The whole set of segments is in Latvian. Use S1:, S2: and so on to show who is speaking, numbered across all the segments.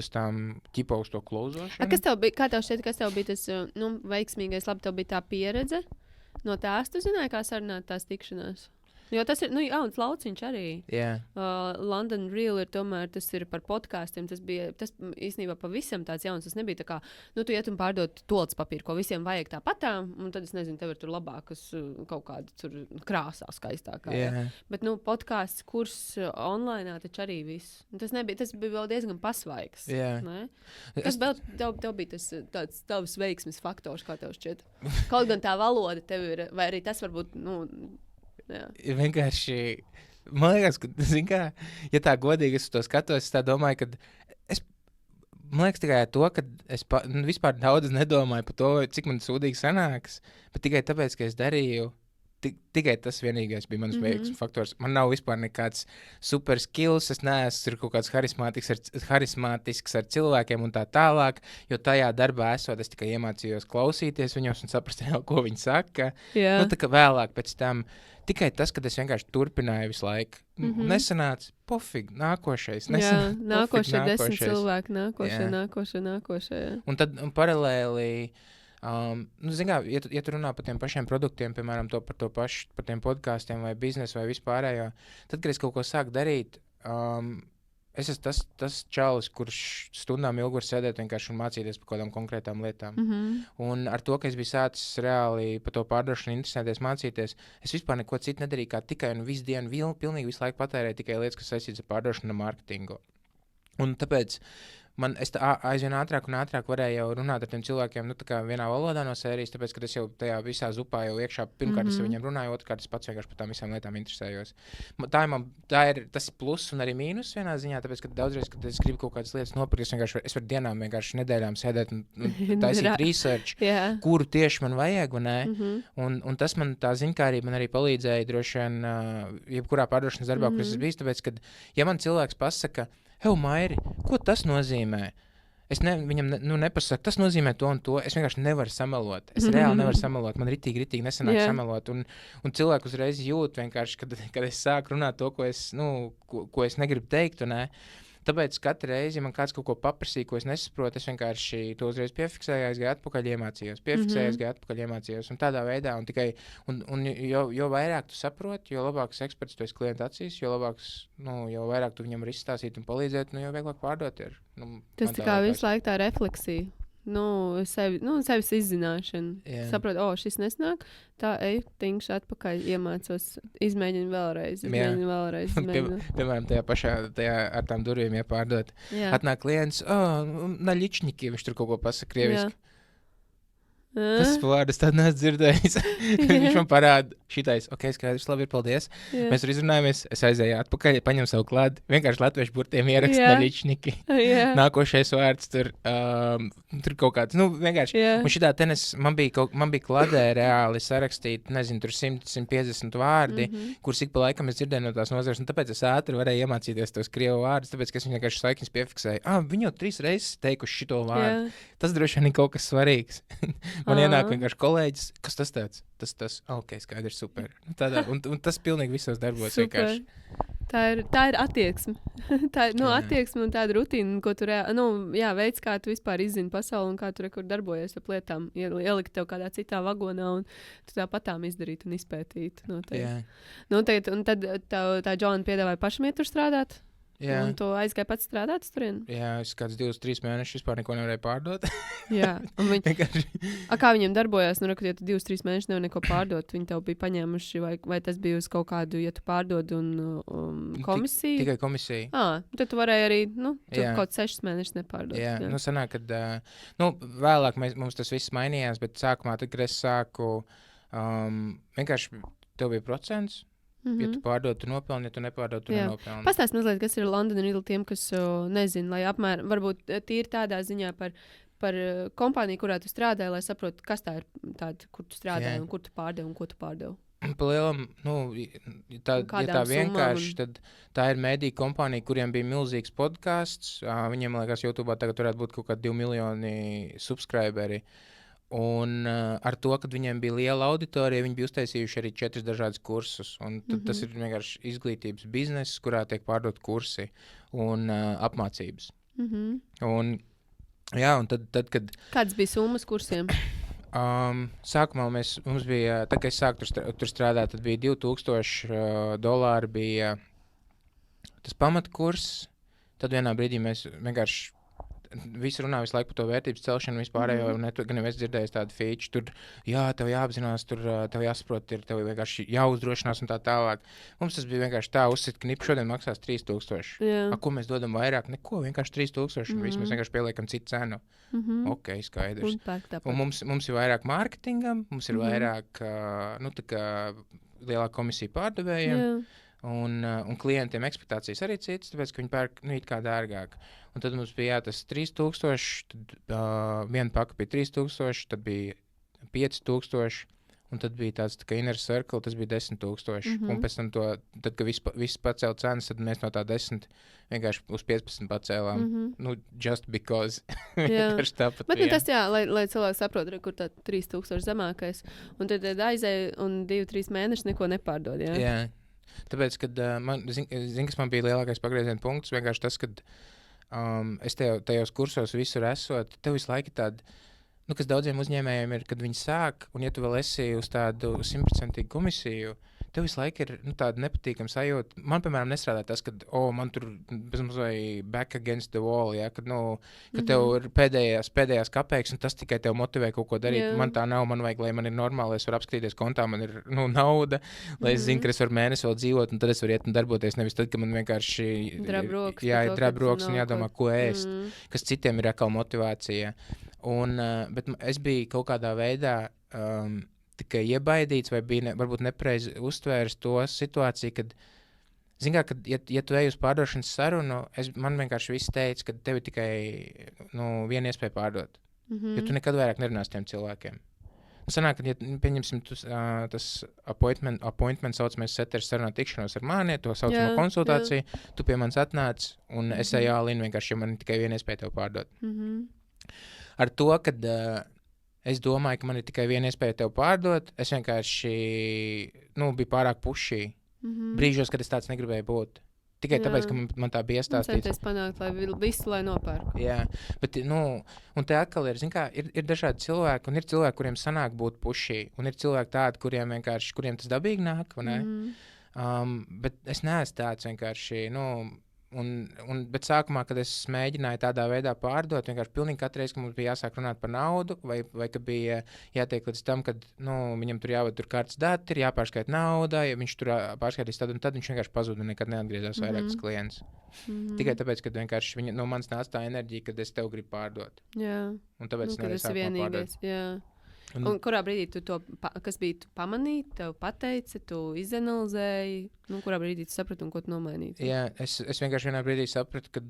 S1: uz tām ķipa uz to klauzošanu.
S2: Kas tev bija, kā tev šķiet, kas tev bija tas veiksmīgais, labi, tev bija tā pieredze? No tās tu zināji, kā sarunāt tās tikšanās? Jo tas ir, jauns lauciņš arī.
S1: Jā.
S2: London Real ir tomēr, tas ir par podkāstiem, tas īstenībā pavisam tāds jauns, tas nebija tā kā, tu iet un pārdod toalettas papīru, ko visiem vajag tāpatām, un tad es nezinu, tev ir tur labākas kaut kāda tur krāsā skaistākā.
S1: Jā.
S2: Bet, podkāsts, kurs online, taču arī viss. Tas bija vēl diezgan pasvaigs.
S1: Jā.
S2: Kas vēl tev bija tas tāds tavs veiksmes faktors, kā tev šķiet? Kaut gan tā valoda tev ir, vai arī tas varbūt, jā.
S1: Vienkārši, man liekas, ka, ja tā godīgi es to skatos, es tā domāju, ka man liekas tikai to, ka es vispār daudz nedomāju par to, cik man sūdīgi sanāks, bet tikai tāpēc, ka es darīju, tikai tas vienīgais bija mans veiksmes faktors. Man nav vispār nekāds super skills, es neesmu kaut kāds harismātisks ar cilvēkiem un tā tālāk, jo tajā darbā esot, es tikai iemācījos klausīties viņos un saprast, ko viņi saka.
S2: Yeah.
S1: Tā kā vēlāk pēc tam, tikai tas, kad es vienkārši turpināju visu laiku. Nesanāca, pofīgi, nākošais.
S2: Nākošie 10 cilvēki, nākošie. Jā.
S1: Un tad paralēli, ja tu runā par tiem pašiem produktiem, piemēram, par tiem podkāstiem vai biznesu vai vispārējo, tad, kad es kaut ko sāku darīt, es esmu tas čalis, kurš stundām ilgi var sēdēt vienkārši un mācīties par kādām konkrētām lietām. Un ar to, ka es biju sācis reāli par to pārdošanu interesēties, mācīties, es vispār neko citu nedarīju, kā tikai un visu dienu pilnīgi visu laiku patērēju tikai lietas, kas saistītas ar pārdošanu un mārketingu. Un tāpēc es aizvien ātrāk un ātrāk varēju jau runāt ar tiem cilvēkiem, tā kā vienā valodā no sērijas, tāpēc, ka es jau tajā visā zupā jau iekšā, pirmkārt es ar viņiem runāju, otrkārt es pats vienkārši par tām visām lietām interesējos. Tas ir plus un arī mīnus vienā ziņā, tāpēc, ka daudzreiz, kad es gribu kaut kādas lietas nopirkt, es varu dienām vienkārši nedēļām sēdēt un taisīt research, kuru tieši man vajag, vai ne? Un tas man tā ziņkārība man arī palīdzēja droši vien jebkurā pārdošanas darbā, kur es biju, tāpēc, ka ja man cilvēks pasaka, hei, Mairi, ko tas nozīmē? Es viņam nepasaku, tas nozīmē to un to. Es vienkārši nevaru samelot. Es reāli nevaru samelot. Man ritīgi nesanāk samelot. Un cilvēku uzreiz jūt vienkārši, kad es sāku runāt to, ko es negribu teikt. Tāpēc katru reizi, ja man kāds kaut ko paprasīja, ko es nesaprotu, es vienkārši to uzreiz piefiksēju, aizgāju atpakaļ iemācījos. Un tādā veidā, un jo vairāk tu saproti, jo labāks eksperts tu esi klienta acīs, jo vairāk tu viņam var izstāstīt un palīdzēt, jo vieglāk pārdot ir.
S2: Tas tā kā visu laiku tā refleksija. Sevis izzināšana. Saprotu, šis nesnāk, tā tinkšu atpakaļ, iemācos, izmēģinu vēlreiz.
S1: Piemēram, tajā ar tām durvīm jāpārdot. Atnāk klients, naļičņiki, viņš tur kaut ko pasaka krieviski. Tas vārds tādu neesmu dzirdējis. Viņš man parāda šitais, skaidrs, labi, paldies. Mēs tur izrunājamies, es aizēju atpakaļ, paņem savu klādu, vienkārši latviešu burtiem ierakstu naļičņiki. Nākošais vārds tur kaut kāds, vienkārši. Un šitā tenis, man bija kladē reāli sarakstīt, nezinu, tur 100-150 vārdi, kurus ik pa laikam es dzirdēju no tās nozares, un tāpēc es ātri varēju iemācīties tos krievu vārdus, tāpēc, ka es vienkārši saiknis piefiksēju. Viņi jau 3 reizes teikuši šito vārdu. Tas droši vien ir kaut kas svarīgs. Man ienāk vienkārši kolēģis, kas tas tāds? Tas, skaidrs, super. Un tas pilnīgi visos darbos vienkārši.
S2: Tā ir attieksme. Tā ir attieksme un tāda rutīna, ko tu veids, kā tu vispār izzini pasauli un kā tu rekur darbojies ap lietām. Ielikt tev kādā citā vagonā un tu tāpatām izdarīt un izpētīt. Un tad tā Džona piedāvāja pašam iet tur strādāt? Jā. Un tu aizgāji pats strādāt turien?
S1: Jā, es kāds 2-3 mēnešus vispār neko nevarēju pārdot.
S2: Jā, un kā viņiem darbojās? Ja tu 2-3 mēnešus nevar neko pārdot, viņi tev bija paņēmuši, vai tas bija uz kaut kādu, ja tu pārdod un komisiju?
S1: Tikai komisiju.
S2: Tad tu varēji arī, kaut 6 mēnešus nepārdot.
S1: Jā. Sanāk, kad, vēlāk mums tas viss mainījās, bet sākumā, tad, kad es sāku, vienkārši tev bija procents. Ja tu pārdod, tu nopelni, ja tu nepārdod, tu nenopelni.
S2: Pastāst mazliet, kas ir London Real tiem, kas nezina, lai apmēram, varbūt tīri tādā ziņā par kompāniju, kurā tu strādāji, lai saprotu, kas tā ir tāda, kur tu strādāji un kur tu pārdevi un ko tu pārdevi.
S1: Pa lielam, tā vienkārši, tad tā ir mediju kompānija, kuriem bija milzīgs podcasts. Viņiem, man liekas, YouTube tagad varētu būt kaut kādi 2 miljoni subscriberi. Un ar to, kad viņiem bija liela auditorija, viņi bija uztaisījuši arī 4 dažādus kursus. Un tas ir vienkārši izglītības bizness, kurā tiek pārdot kursi un apmācības. Un, jā, un tad kad
S2: Kāds bija summas kursiem?
S1: Sākumā mums bija, tā kā es sāku tur strādāt, tad bija $2000 bija tas pamatkurs. Tad vienā brīdī mēs vienkārši visi runā visu laiku par to vērtības celšanu vispār, gan jau es dzirdēju tādu feature, tur, jā, tev jāapzinās, tur tev jāsaprot, tev vienkārši jāuzdrošinās un tā tālāk. Mums tas bija vienkārši tā, uzsit knipu, šodien maksās $3000. Ko mēs dodam vairāk? Neko, vienkārši $3000, un viss mēs vienkārši pieliekam citu cenu. Ok, skaidrs. Un mums ir vairāk mārketingam, mums ir vairāk, tā kā lielāka komisija pārdevējiem. Un klientiem ekspektācijas arī citas, tāpēc, ka viņi pērk it kā dārgāk. Un tad mums bija tas 3000, tad viena paka bija 3000, tad bija 5000, un tad bija tāds tā kā inner circle, tas bija 10,000. Un pēc tam, tad, kad viss pacēla cenas, tad mēs no tā 10 vienkārši uz 15 pacēlām. Just because. Vienkārši tāpat.
S2: Bet tas jā, lai cilvēki saprot, kur tā 3000 zemākais. Un tad aizēja un 2-3 mēneši neko nepārdod, jā?
S1: Jā. Tāpēc, kad kas man bija lielākais pagrieziena punkts, vienkārši tas, kad es tajos kursos visur esot, tev visu laiku tāda, kas daudziem uzņēmējiem ir, kad viņi sāk, un ja tu vēl esi uz tādu 100% komisiju, tev visu laiku ir tāda nepatīkama sajūta. Man, piemēram, nestrādā tas, ka man tur vai back against the wall, ja, kad tev ir pēdējās kapeikas, un tas tikai tev motivē kaut ko darīt. Yeah. Man tā nav, man vajag, lai man ir normāli, es varu apskatīties kontā, man ir nauda, lai es zinu, ka es varu mēnesi vēl dzīvot, un tad es varu iet un darboties, nevis tad, kad man vienkārši drab rokas un jādomā, ko ēst, kas citiem ir atkal motivācija. Bet es biju kaut kādā veidā tikai iebaidīts, vai bija varbūt nepareizi uztvērs to situāciju, kad, kad ja tu ej uz pārdošanas sarunu, man vienkārši viss teica, ka tev ir tikai viena iespēja pārdot. Jo tu nekad vairāk nerunās tiem cilvēkiem. Sanāk, ka, ja pieņemsim tas appointment saucamais setters sarunā tikšanos ar mani, to saucamo konsultāciju, tu pie manis atnāc, un es eju all-in vienkārši, jo man ir tikai viena iespēja tev pārdot. Ar to, kad es domāju, ka man ir tikai viena iespēja tev pārdot. Es vienkārši biju pārāk pušī. Brīžos, kad es tāds negribēju būt. Tikai tāpēc, ka man tā bija iestāstīts.
S2: Centies panākt, lai visu, lai nopērku.
S1: Jā, bet, un te atkal ir, ir dažādi cilvēki, un ir cilvēki, kuriem sanāk būt pušī, un ir cilvēki tādi, kuriem tas dabīgi nāk, vai ne? Bet es neesmu tāds vienkārši, bet sākumā, kad es mēģināju tādā veidā pārdot, vienkārši pilnīgi katru reizi, ka mums bija jāsāk runāt par naudu, vai ka bija jātiek līdz tam, kad viņam tur jāved kartes dati, ir jāpārskaita nauda, ja viņš tur pārskaitīs tad un tad, viņš vienkārši pazuda un nekad neatgriezās vairākas klients. Tikai tāpēc, ka vienkārši viņa no manis nāca tā enerģija, kad es tev gribu pārdot.
S2: Jā.
S1: Un tāpēc
S2: kad esi vienīgais, jā. Un kurā brīdī tu kas bija, tu pamanīji, tev pateici, tu izanalizēji, kurā brīdī tu saprati un ko tu nomainīji?
S1: Jā, es vienkārši vienā brīdī sapratu, kad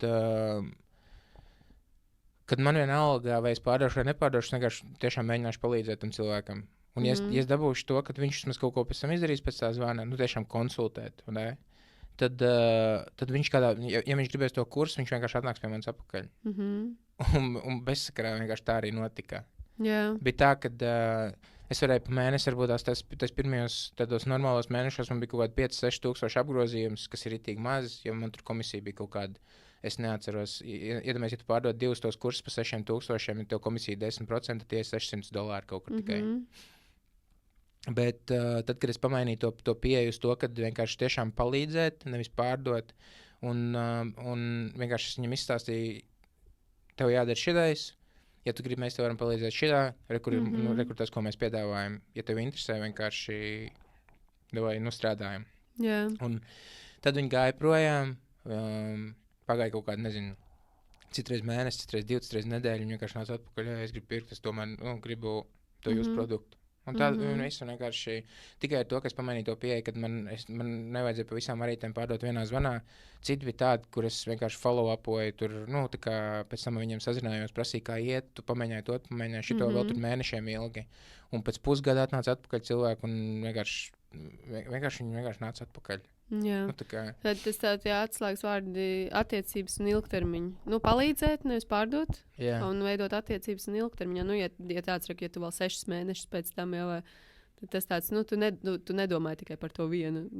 S1: man vienalga, vai es pārdošu vai nepārdošu, es vienkārši tiešām mēģināšu palīdzēt tam cilvēkam. Un ja es dabūšu to, ka viņš vismaz kaut ko pēc tam izdarīs pēc tā zvana, tiešām konsultēt, ne? Tad viņš ja viņš gribēs to kursu, viņš vienkārši atnāks pie manis atpakaļ. Un bezsakarā vienkārši tā arī notika.
S2: Yeah.
S1: Bija tā, ka es varēju pa mēnesi, varbūt tas pirmajos tādos normālos mēnešos man bija kaut kādi 5-6 tūkstoši apgrozījums, kas ir ritīgi maz, jo man tur komisija bija kaut kāda, es neatceros, iedomājies, ja tu pārdod 2 tos kursus pa 6,000, ja tev komisija 10%, tie ir $600 kaut kur tikai. Bet tad, kad es pamainīju to pieeju uz to, kad vienkārši tiešām palīdzēt, nevis pārdot, un vienkārši es viņam izstāstīju, tev jādara šitais, ja tu gribi, mēs tev varam palīdzēt šitā, rekur tas, ko mēs piedāvājam. Ja tev interesē, vienkārši strādājam.
S2: Yeah.
S1: Un tad viņi gāja projām, pagāja kaut kādu, nezinu, citreiz mēnesi, citreiz 2, citreiz nedēļu, viņi vienkārši nāca atpakaļ, es gribu pirkt, es tomēr gribu to jūsu produktu. Un tā visu vienkārši tikai ar to, ka es pamainīju to pieeju, kad man nevajadzēja pa visām arītēm pārdot vienā zvanā. Citi bija tādi, kur es vienkārši follow-upoju, tur, tā kā pēc tam viņiem sazinājos, prasīju, kā iet, tu pamēģināji šito vēl tur mēnešiem ilgi. Un pēc pusgada atnāca atpakaļ cilvēku un vienkārši viņi nāca atpakaļ.
S2: Jā. Tad tas tādi atslēgas vārdi attiecības un ilgtermiņa. Palīdzēt, nevis pārdot, un veidot attiecības un ilgtermiņā. Ja tāds, ja tu vēl 6 mēnešus pēc tam jau, tad tas tāds, tu nedomāji tikai par to vienu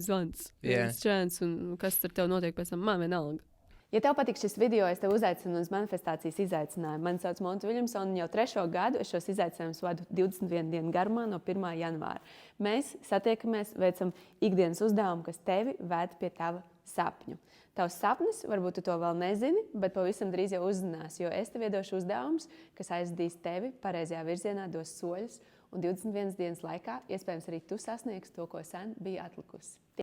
S2: zvans, viens čēns, un kas ar tev notiek pēc tam, man vienalga. Ja tev patīk šis video, es tev uzaicinu uz manifestācijas izaicinājumu. Mani sauc Monta Viljamsona, un jau 3. gadu es šos izaicinājumus vadu 21 dienu garumā no 1. janvāra. Mēs satiekamies, veicam ikdienas uzdevumu, kas tevi ved pie tava sapņu. Tavs sapnis, varbūt tu to vēl nezini, bet pavisam drīz jau uzzināsi, jo es tev iedošu uzdevumus, kas aizdīs tevi pareizajā virzienā, dos soļus, un 21 dienas laikā iespējams arī tu sasniegsi to, ko sen bija atlikusi.